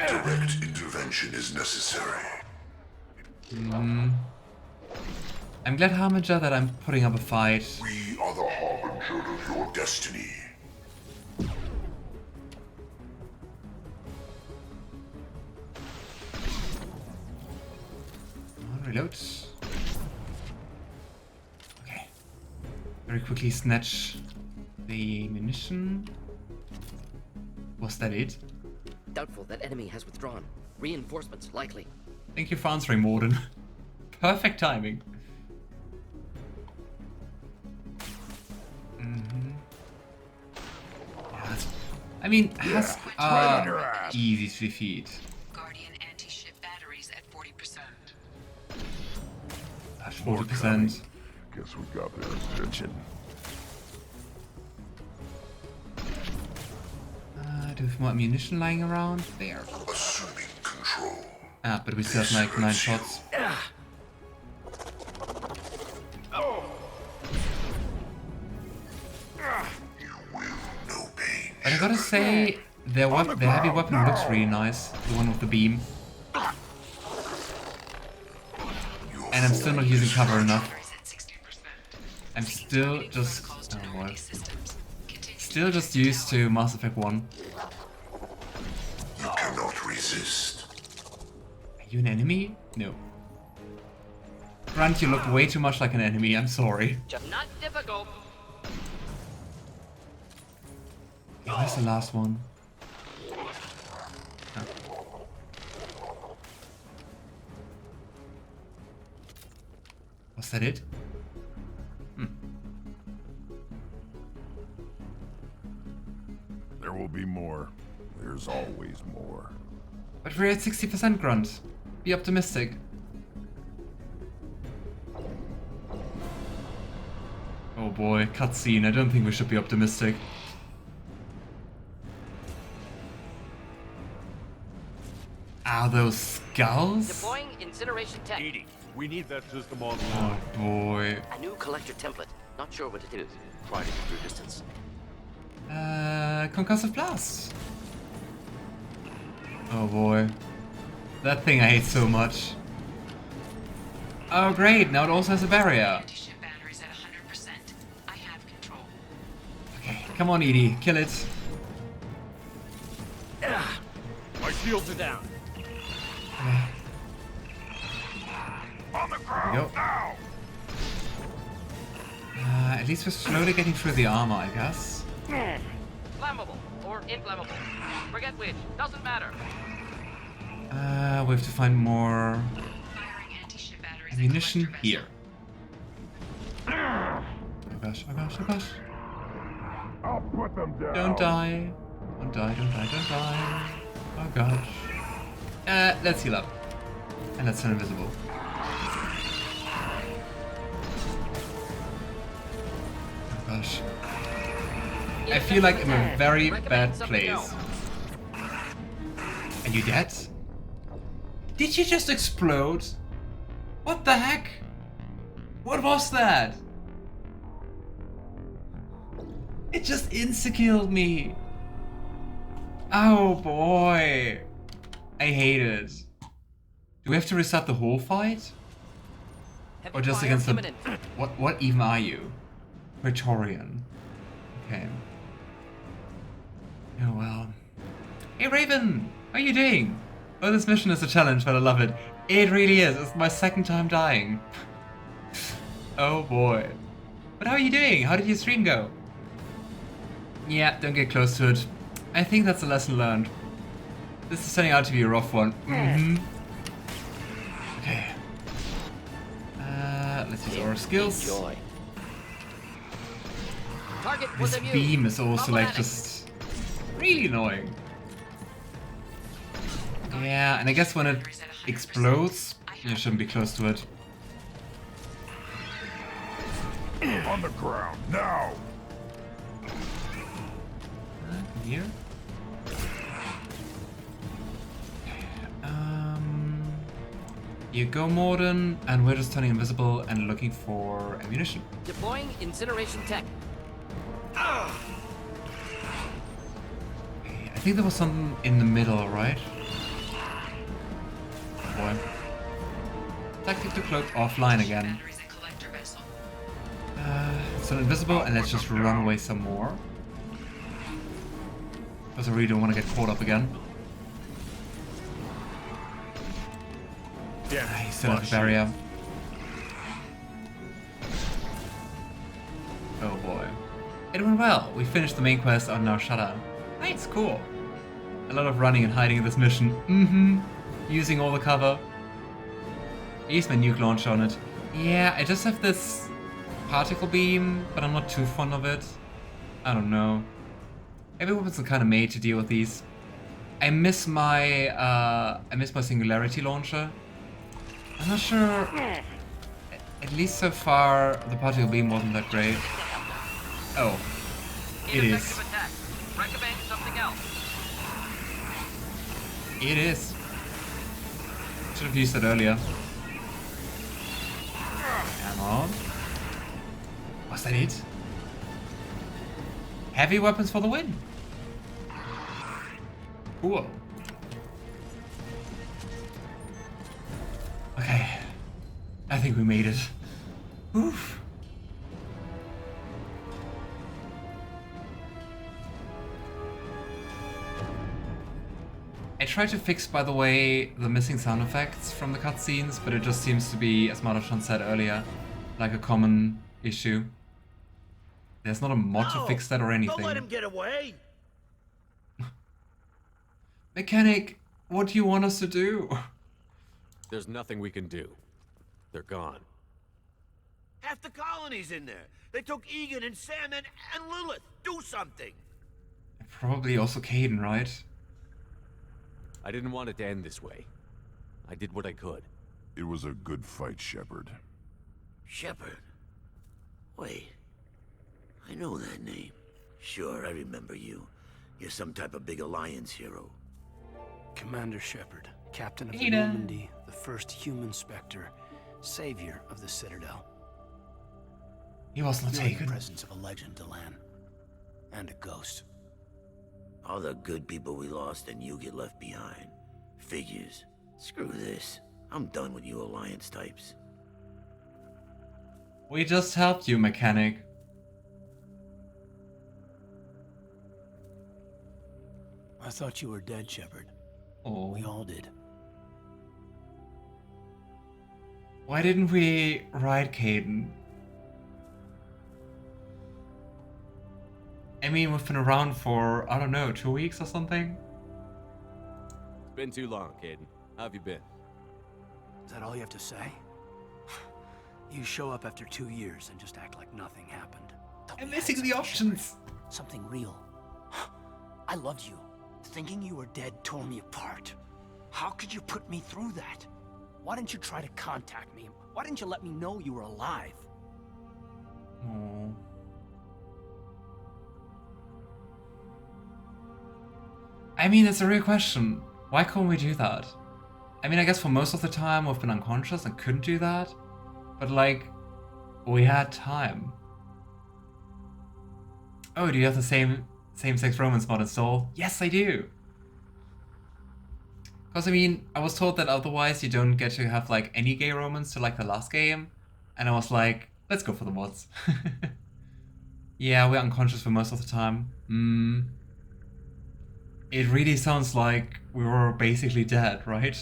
Direct intervention is necessary. I'm glad, Harbinger, that I'm putting up a fight. We are the harbinger of your destiny. Reload. Okay. Very quickly snatch the munition. Was that it? Doubtful that enemy has withdrawn. Reinforcements likely. Thank you for answering, Morden. Perfect timing. Yeah, I mean, Husk are easy to defeat. Guardian anti-ship batteries at 40%. That's 40%. Guess we got their attention. Do we have more ammunition lying around? There. Assuming control. Ah, but we still have like 9 shots. But I gotta say, their heavy weapon looks really nice. The one with the beam. And I'm still not using cover enough. I'm still just... oh boy. Still just used to Mass Effect 1. You cannot resist. Are you an enemy? No. Grant, you look way too much like an enemy, I'm sorry. Not difficult. Oh, where's the last one? Oh. Was that it? There will be more. There's always more. But we're at 60%, Grunt. Be optimistic. Oh boy, cutscene. I don't think we should be optimistic. Are those skulls? Deploying incineration tech. We need that system on. Oh boy. A new collector template. Not sure what it is. Try to keep your distance. Concussive blast. Oh boy. That thing I hate so much. Oh great, now it also has a barrier. Anti-ship batteries at 100%. I have control. Okay, come on Edie, kill it. My shields are down. On the There we ground go. now! At least we're slowly getting through the armor, I guess. Flammable or inflammable. Forget which. Doesn't matter. We have to find more Firing anti-ship batteries at ammunition collector here. Oh gosh, oh gosh, oh gosh. I'll put them down. Don't die. Don't die, don't die, don't die. Oh gosh. Let's heal up. And let's turn invisible. Oh gosh. I feel like I'm in a very bad place. Are you dead? Did you just explode? What the heck? What was that? It just insta-killed me. Oh boy. I hate it. Do we have to restart the whole fight? Or just against the... What even are you? Praetorian. Okay. Oh well. Hey Raven! How are you doing? Oh, this mission is a challenge, but I love it. It really is. It's my second time dying. Oh boy. But how are you doing? How did your stream go? Yeah, don't get close to it. I think that's a lesson learned. This is turning out to be a rough one. Okay. Let's use our skills. Enjoy. Target This beam is also like just really annoying. Yeah, and I guess when it explodes, you shouldn't be close to it. On the ground now! Here? You go, Morden, and we're just turning invisible and looking for ammunition. Deploying incineration tech. I think there was some in the middle, right? Tactic to cloak offline again. Batteries at collector vessel. So invisible, and let's just run away some more. Because I really don't want to get caught up again. Yeah, He still has a barrier. Oh boy. It went well. We finished the main quest on our shutdown. Nice, cool. A lot of running and hiding in this mission. Mm-hmm. Using all the cover. I used my nuke launcher on it. Yeah, I just have this particle beam, but I'm not too fond of it. I don't know. Every weapon's kind of made to deal with these. I miss my singularity launcher. I'm not sure. At least so far, the particle beam wasn't that great. Oh, it is. Ineffective attack. Recommend something else. It is. Should have used that earlier. Come on. Was that it? Heavy weapons for the win. Cool. Okay. I think we made it. Oof. I tried to fix, by the way, the missing sound effects from the cutscenes, but it just seems to be, as Marashon said earlier, like a common issue. There's not a mod to fix that or anything. Don't let him get away. Mechanic, what do you want us to do? There's nothing we can do. They're gone. Half the colony's in there. They took Egan and Sam and Lilith. Do something. Probably also Kaiden, right? I didn't want it to end this way. I did what I could. It was a good fight, Shepard. Shepard. Wait. I know that name. Sure, I remember you. You're some type of big Alliance hero. Commander Shepard, captain of the Kaiden. Normandy, the first human Spectre, savior of the Citadel. He was not You're in taken. the presence of a legend, Delan. And a ghost. All the good people we lost and you get left behind. Figures. Screw this. I'm done with you Alliance types. We just helped you, Mechanic. I thought you were dead, Shepard. Oh. We all did. Why didn't we ride Kaiden? I mean, we've been around for, I don't know, 2 weeks or something? It's been too long, Kaiden. How have you been? Is that all you have to say? You show up after 2 years and just act like nothing happened. Tell I'm me missing something, the options. Shepard. Something real. I loved you. Thinking you were dead tore me apart. How could you put me through that? Why didn't you try to contact me? Why didn't you let me know you were alive? Oh. I mean, it's a real question. Why couldn't we do that? I mean, I guess for most of the time we've been unconscious and couldn't do that. But like, we had time. Oh, do you have the same-sex romance mod installed? Yes, I do. Because I mean, I was told that otherwise you don't get to have like any gay romance to like the last game. And I was like, let's go for the mods. Yeah, we're unconscious for most of the time. It really sounds like we were basically dead, right?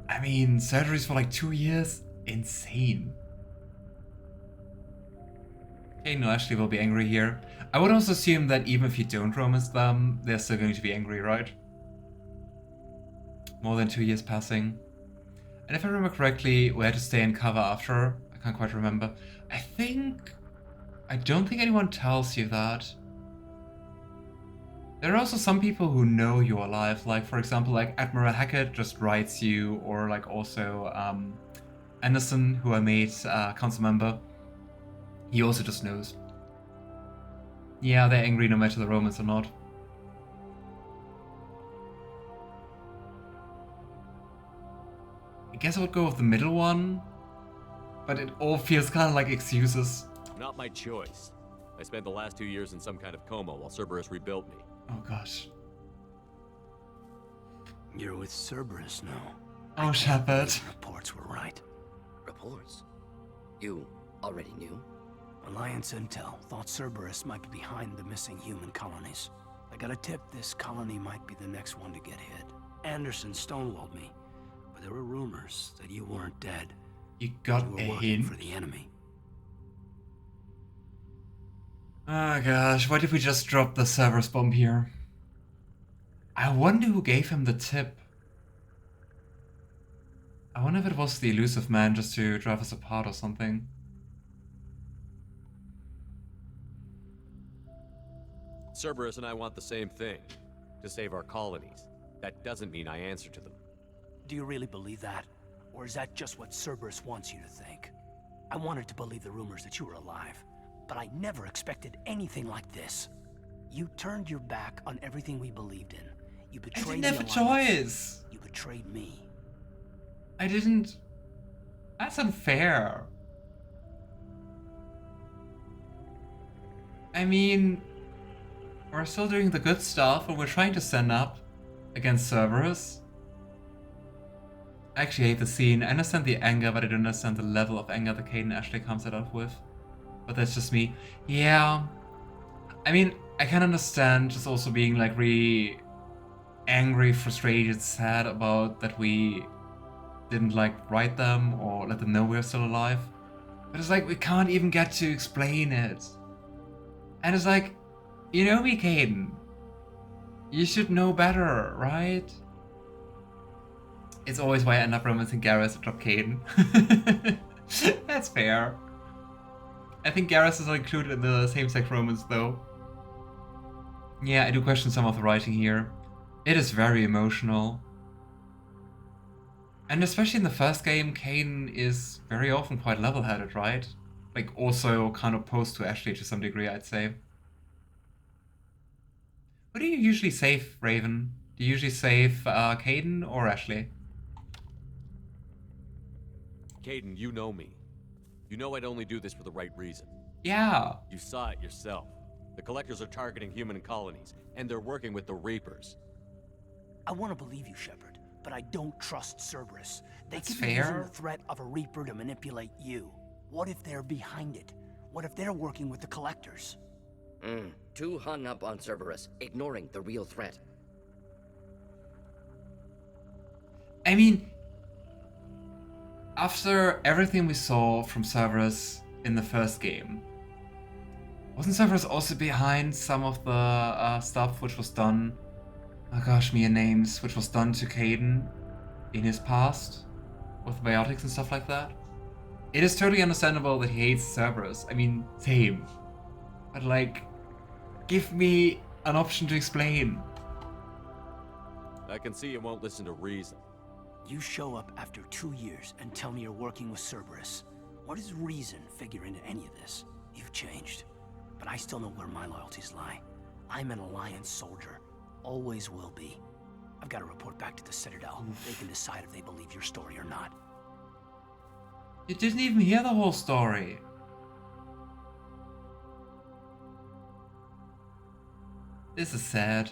I mean, surgeries for like 2 years? Insane. Okay, no, Ashley will be angry here. I would also assume that even if you don't romance them, they're still going to be angry, right? More than 2 years passing. And if I remember correctly, we had to stay in cover after. I can't quite remember. I don't think anyone tells you that. There are also some people who know you're alive, like for example, like Admiral Hackett just writes you, or like also Anderson, who I made council member, he also just knows. Yeah, they're angry no matter the romance or not. I guess I would go with the middle one, but it all feels kind of like excuses. Not my choice. I spent the last 2 years in some kind of coma while Cerberus rebuilt me. Oh gosh. You're with Cerberus now. Oh, Shepard. The reports were right. Reports? You already knew? Alliance intel thought Cerberus might be behind the missing human colonies. I got a tip this colony might be the next one to get hit. Anderson stonewalled me, but there were rumors that you weren't dead. You got You a were working hint? for the enemy. Oh gosh, why did we just drop the Cerberus bomb here? I wonder who gave him the tip. I wonder if it was the elusive man just to drive us apart or something. Cerberus and I want the same thing. To save our colonies. That doesn't mean I answer to them. Do you really believe that? Or is that just what Cerberus wants you to think? I wanted to believe the rumors that you were alive, but I never expected anything like this. You turned your back on everything we believed in. You I betrayed didn't the have a Alliance. choice. You betrayed me. I didn't... That's unfair. I mean... We're still doing the good stuff and we're trying to stand up against Cerberus. I actually hate the scene. I understand the anger, but I don't understand the level of anger that Kaiden actually comes out with. But that's just me. Yeah. I mean, I can understand just also being like really angry, frustrated, sad about that we didn't like write them or let them know we're still alive. But it's like we can't even get to explain it. And it's like, you know me, Kaiden. You should know better, right? It's always why I end up romancing Garrus and drop Kaiden. That's fair. I think Garrus is not included in the same-sex romance, though. Yeah, I do question some of the writing here. It is very emotional. And especially in the first game, Kaiden is very often quite level-headed, right? Like, also kind of opposed to Ashley to some degree, I'd say. What do you usually save, Raven? Do you usually save Kaiden or Ashley? Kaiden, you know me. You know I'd only do this for the right reason. Yeah. You saw it yourself. The Collectors are targeting human colonies, and they're working with the Reapers. I want to believe you, Shepard, but I don't trust Cerberus. They That's could be using fair. the threat of a Reaper to manipulate you. What if they're behind it? What if they're working with the Collectors? Too hung up on Cerberus, ignoring the real threat. I mean, after everything we saw from Cerberus in the first game, wasn't Cerberus also behind some of the stuff which was done, oh gosh, mere names, which was done to Kaiden in his past, with biotics and stuff like that? It is totally understandable that he hates Cerberus. I mean, same. But like, give me an option to explain. I can see you won't listen to reason. You show up after 2 years and tell me you're working with Cerberus. What does reason figure into any of this? You've changed. But I still know where my loyalties lie. I'm an Alliance soldier. Always will be. I've got to report back to the Citadel. They can decide if they believe your story or not. You didn't even hear the whole story. This is sad.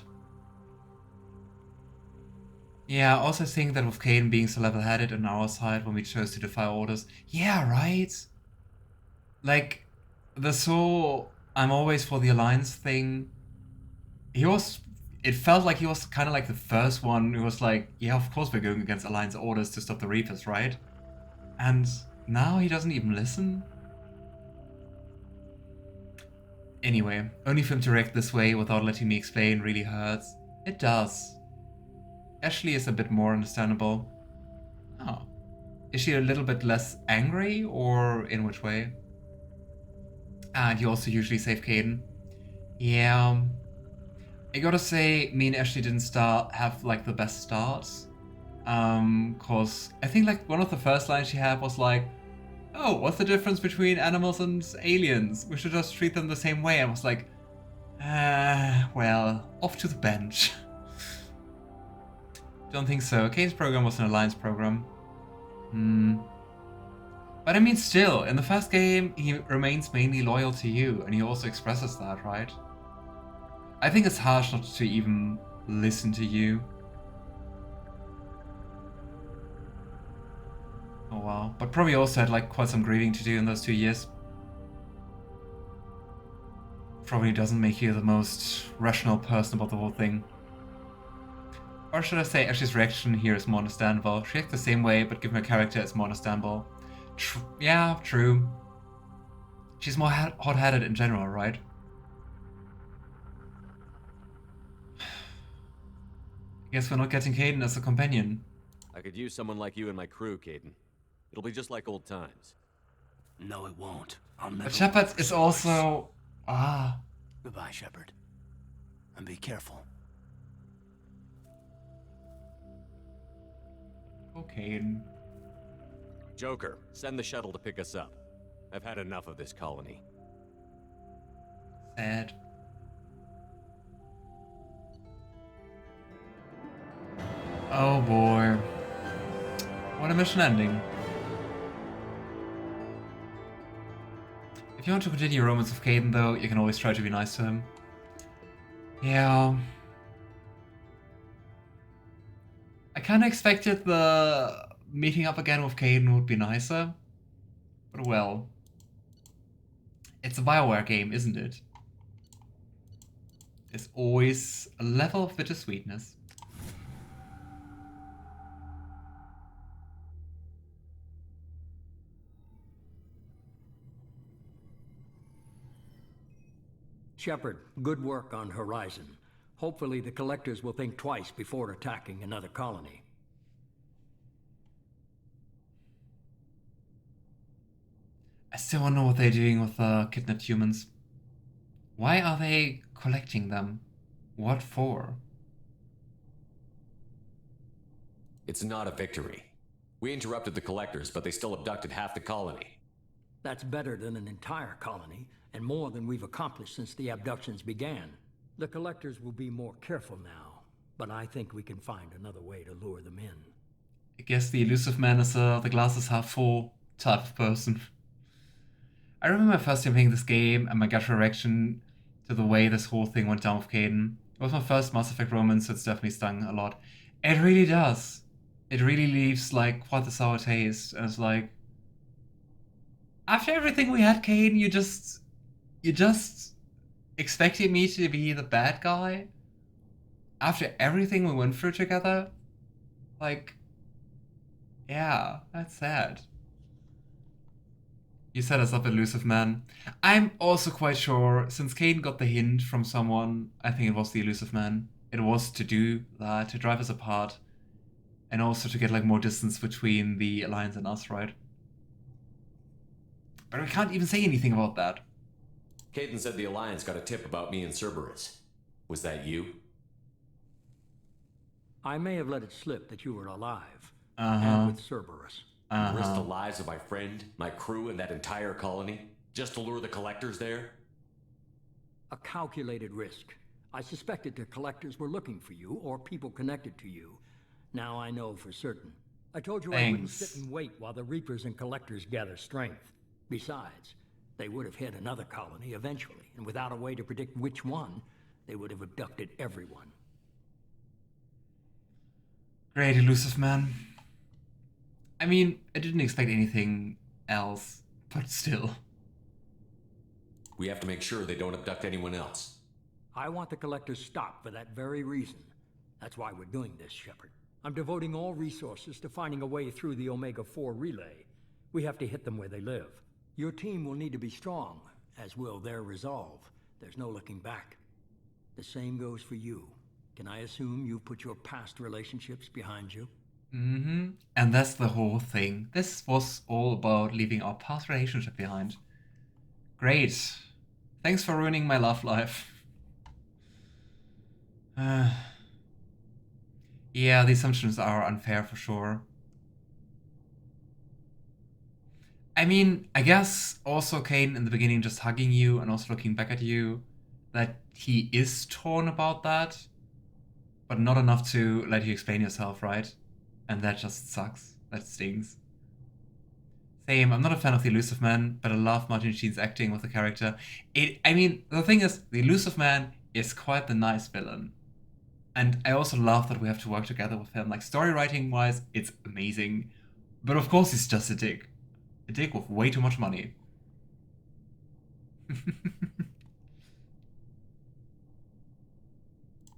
Yeah, I also think that with Kaiden being so level-headed on our side when we chose to defy orders. Yeah, right? Like, this whole I'm always for the Alliance thing. It felt like he was kind of like the first one who was like, yeah, of course we're going against Alliance orders to stop the Reapers, right? And now he doesn't even listen? Anyway, only for him to react this way without letting me explain really hurts. It does. Ashley is a bit more understandable. Oh. Is she a little bit less angry, or in which way? And you also usually save Kaiden. Yeah. I gotta say, me and Ashley didn't have like the best starts. Cause I think like one of the first lines she had was like, oh, what's the difference between animals and aliens? We should just treat them the same way. I was like, well, off to the bench. Don't think so. Kaiden's program was an Alliance program. But I mean, still, in the first game, he remains mainly loyal to you, and he also expresses that, right? I think it's harsh not to even listen to you. while. But probably also had like quite some grieving to do in those 2 years. Probably doesn't make you the most rational person about the whole thing. Or should I say, Ashley's reaction here is more understandable. She acts the same way, but given her character, it's more understandable. Yeah, true. She's more hot-headed in general, right? Guess we're not getting Kaiden as a companion. I could use someone like you in my crew, Kaiden. It'll be just like old times. No, it won't. I'll never. But Shepard is also... Goodbye, Shepard. And be careful. Okay. Joker, send the shuttle to pick us up. I've had enough of this colony. Sad. Oh boy. What a mission ending. If you want to continue your romance with Kaiden though, you can always try to be nice to him. Yeah. I kinda expected the meeting up again with Kaiden would be nicer. But well. It's a BioWare game, isn't it? There's always a level of bittersweetness. Shepard, good work on Horizon. Hopefully the Collectors will think twice before attacking another colony. I still don't know what they're doing with the kidnapped humans. Why are they collecting them? What for? It's not a victory. We interrupted the Collectors, but they still abducted half the colony. That's better than an entire colony, and more than we've accomplished since the abductions began. The Collectors will be more careful now, but I think we can find another way to lure them in. I guess the elusive man is the glass is half full type of person. I remember my first time playing this game and my gut reaction to the way this whole thing went down with Kaiden. It was my first Mass Effect romance, so it's definitely stung a lot. It really does. It really leaves like quite the sour taste. And it's like, after everything we had, Kaiden, you just expected me to be the bad guy? After everything we went through together? Like, yeah, that's sad. You set us up, elusive man. I'm also quite sure, since Kaiden got the hint from someone, I think it was the elusive man, it was to do that, to drive us apart, and also to get like more distance between the Alliance and us, right? But we can't even say anything about that. Kaiden said the Alliance got a tip about me and Cerberus. Was that you? I may have let it slip that you were alive, Uh-huh. and with Cerberus. You risked the lives of my friend, my crew, and that entire colony? Just to lure the Collectors there? A calculated risk. I suspected the Collectors were looking for you, or people connected to you. Now I know for certain. I told you I wouldn't Thanks. sit and wait while the Reapers and Collectors gather strength. Besides, they would have hit another colony eventually, and without a way to predict which one, they would have abducted everyone. Great, elusive man. I mean, I didn't expect anything else, but still. We have to make sure they don't abduct anyone else. I want the Collectors stopped for that very reason. That's why we're doing this, Shepard. I'm devoting all resources to finding a way through the Omega-4 relay. We have to hit them where they live. Your team will need to be strong, as will their resolve. There's no looking back. The same goes for you. Can I assume you've put your past relationships behind you? Mm-hmm. And that's the whole thing. This was all about leaving our past relationship behind. Great. Thanks for ruining my love life. Yeah, the assumptions are unfair for sure. I mean, I guess also Kaiden in the beginning just hugging you and also looking back at you, that he is torn about that, but not enough to let you explain yourself, right? And that just sucks. That stings. Same, I'm not a fan of the Elusive Man, but I love Martin Sheen's acting with the character. I mean, the thing is, the Elusive Man is quite the nice villain. And I also love that we have to work together with him. Like, story writing wise, it's amazing. But of course he's just a dick. A dick with way too much money.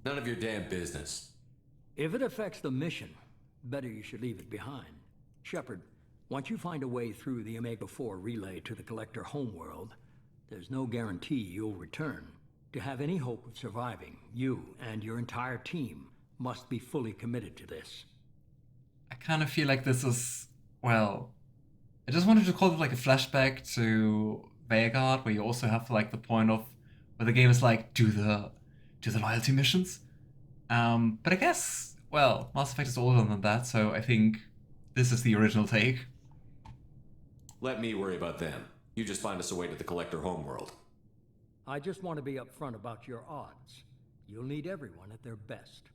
None of your damn business. If it affects the mission, better you should leave it behind. Shepard, once you find a way through the Omega-4 relay to the Collector homeworld, there's no guarantee you'll return. To have any hope of surviving, you and your entire team must be fully committed to this. I kind of feel like this is, well, I just wanted to call it like a flashback to Vanguard, where you also have like the point of where the game is like, do the loyalty missions. But I guess, well, Mass Effect is older than that, so I think this is the original take. Let me worry about them. You just find us a way to the Collector homeworld. I just want to be upfront about your odds. You'll need everyone at their best.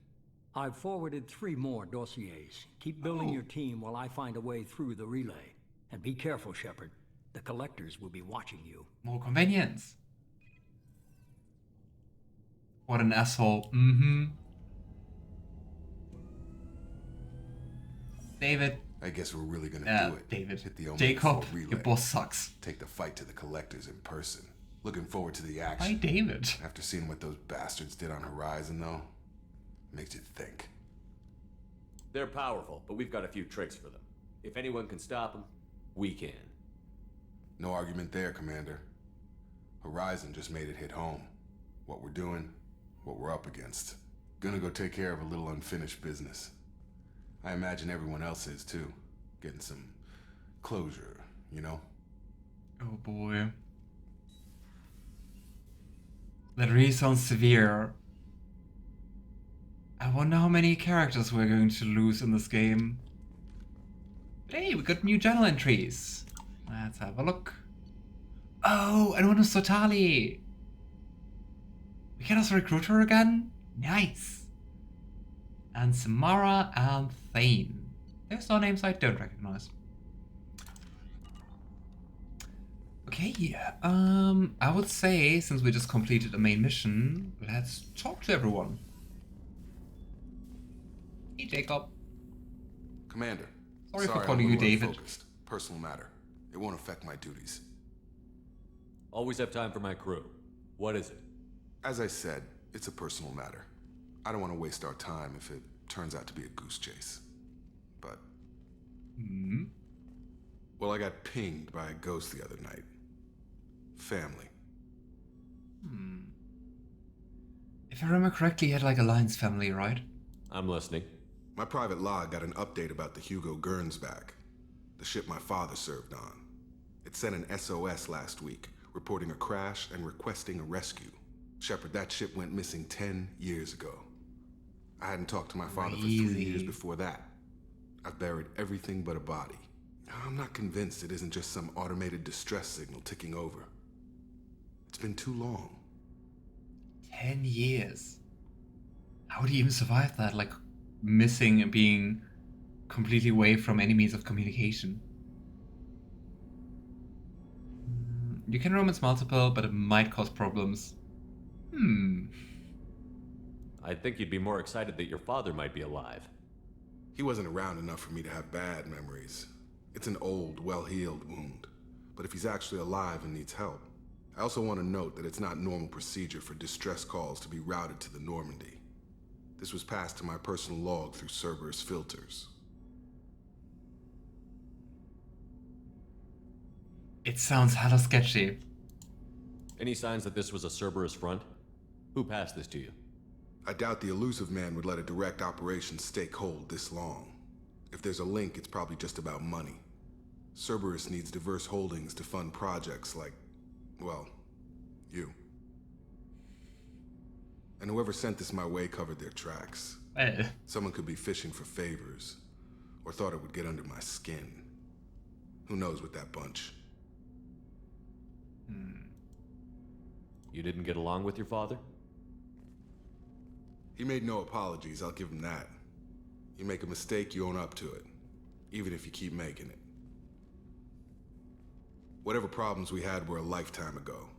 I've forwarded 3 more dossiers. Keep building your team while I find a way through the relay. And be careful, Shepard. The Collectors will be watching you. More convenience. What an asshole. Mm-hmm. David. I guess we're really gonna do it. David. Hit the Jacob, relay. your boss sucks. Take the fight to the Collectors in person. Looking forward to the Hi, action. David. After seeing what those bastards did on Horizon, though, makes you think. They're powerful, but we've got a few tricks for them. If anyone can stop them, we can. No argument there, Commander. Horizon just made it hit home. What we're doing, what we're up against. Gonna go take care of a little unfinished business. I imagine everyone else is, too. Getting some closure, you know? Oh boy. That really sounds severe. I wonder how many characters we're going to lose in this game. But hey, we got new journal entries. Let's have a look. Oh, and one of Sotali. We can also recruit her again? Nice. And Samara and Thane. There's no names I don't recognize. Okay, I would say, since we just completed the main mission, let's talk to everyone. Hey, Jacob. Commander. Sorry for I'm calling a you little David. unfocused. Personal matter. It won't affect my duties. Always have time for my crew. What is it? As I said, it's a personal matter. I don't want to waste our time if it turns out to be a goose chase. But... Well, I got pinged by a ghost the other night. Family. If I remember correctly, you had like a Lion's family, right? I'm listening. My private log got an update about the Hugo Gernsback, the ship my father served on. It sent an SOS last week, reporting a crash and requesting a rescue. Shepard, that ship went missing 10 years ago. I hadn't talked to my father for 3 years before that. I've buried everything but a body. I'm not convinced it isn't just some automated distress signal ticking over. It's been too long. 10 years. How would he even survive that? Like, missing and being completely away from any means of communication. You can romance multiple, but it might cause problems. I think you'd be more excited that your father might be alive. He wasn't around enough for me to have bad memories. It's an old, well-healed wound. But if he's actually alive and needs help, I also want to note that it's not normal procedure for distress calls to be routed to the Normandy. This was passed to my personal log through Cerberus filters. It sounds hella sketchy. Any signs that this was a Cerberus front? Who passed this to you? I doubt the elusive man would let a direct operation stake hold this long. If there's a link, it's probably just about money. Cerberus needs diverse holdings to fund projects like, well, you. And whoever sent this my way covered their tracks. Someone could be fishing for favors, or thought it would get under my skin. Who knows with that bunch? You didn't get along with your father? He made no apologies, I'll give him that. You make a mistake, you own up to it. Even if you keep making it. Whatever problems we had were a lifetime ago.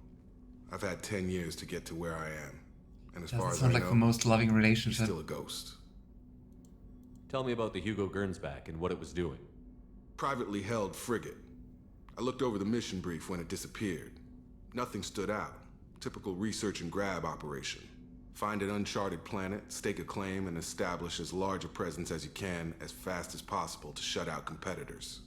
I've had 10 years to get to where I am. And as far as I sound like know, the most loving he's relationship. still a ghost. Tell me about the Hugo Gernsback and what it was doing. Privately held frigate. I looked over the mission brief when it disappeared. Nothing stood out. Typical research and grab operation. Find an uncharted planet, stake a claim, and establish as large a presence as you can as fast as possible to shut out competitors.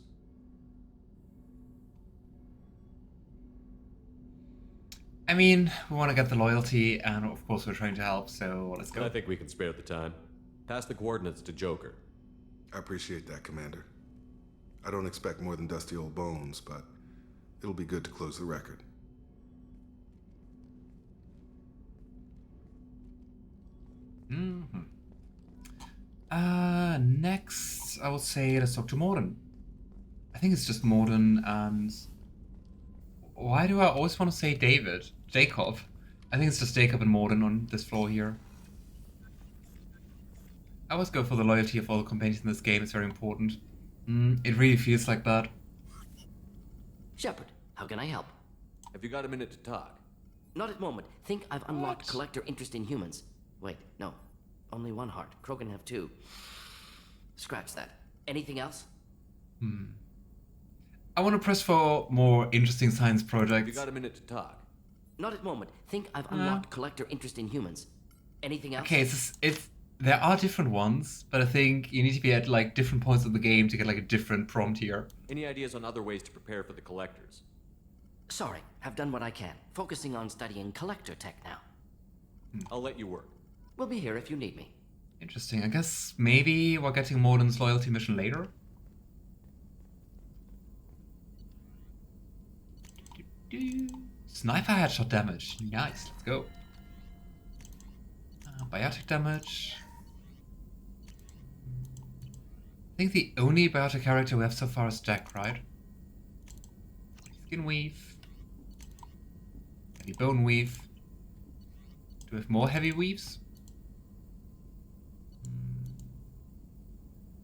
I mean, we want to get the loyalty, and of course we're trying to help, so let's go. I think we can spare the time. Pass the coordinates to Joker. I appreciate that, Commander. I don't expect more than dusty old bones, but it'll be good to close the record. Next, I would say let's talk to Morden. I think it's just Morden, and why do I always want to say David? Jacob. I think it's just Jacob and Morden on this floor here. I always go for the loyalty of all the companions in this game, it's very important. It really feels like that. Shepard, how can I help? Have you got a minute to talk? Not at moment. Think I've unlocked collector interest in humans. Wait, no. Only one heart. Crow can have two. Scratch that. Anything else? I want to press for more interesting science projects. Have you got a minute to talk? Not at moment. Think I've unlocked collector interest in humans. Anything else? Okay, there are different ones, but I think you need to be at like different points of the game to get like a different prompt here. Any ideas on other ways to prepare for the collectors? Sorry, have done what I can. Focusing on studying collector tech now. I'll let you work. We'll be here if you need me. Interesting. I guess maybe we're getting Morden's loyalty mission later. Sniper headshot damage. Nice. Let's go. Biotic damage. I think the only biotic character we have so far is Jack, right? Skin weave. Heavy bone weave. Do we have more heavy weaves?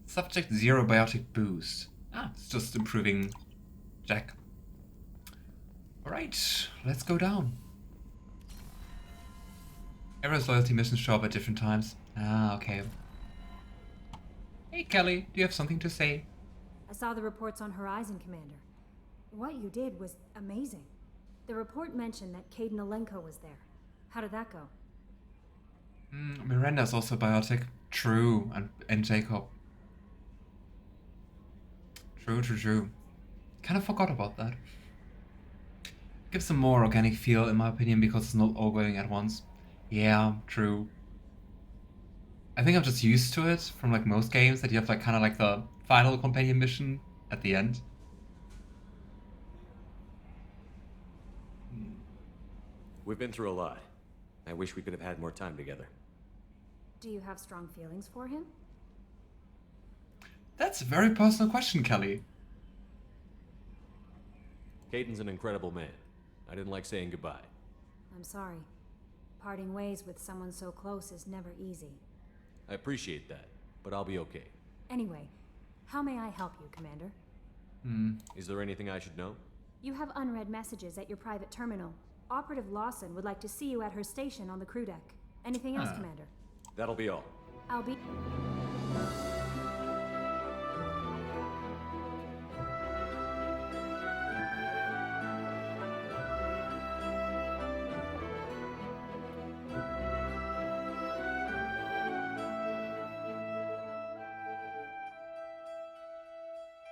Subject 0 biotic boost. It's just improving Jack. Alright, let's go down. Everyone's loyalty missions show up at different times. Okay. Hey Kelly, do you have something to say? I saw the reports on Horizon, Commander. What you did was amazing. The report mentioned that Kaiden was there. How did that go? Miranda's also biotic. True, and Jacob. True. Kind of forgot about that. Gives a more organic feel, in my opinion, because it's not all going at once. Yeah, true. I think I'm just used to it from like most games that you have like kind of like the final companion mission at the end. We've been through a lot. I wish we could have had more time together. Do you have strong feelings for him? That's a very personal question, Kelly. Kaiden's an incredible man. I didn't like saying goodbye. I'm sorry. Parting ways with someone so close is never easy. I appreciate that, but I'll be okay. Anyway, how may I help you, Commander? Is there anything I should know? You have unread messages at your private terminal. Operative Lawson would like to see you at her station on the crew deck. Anything else, Commander? That'll be all. I'll be...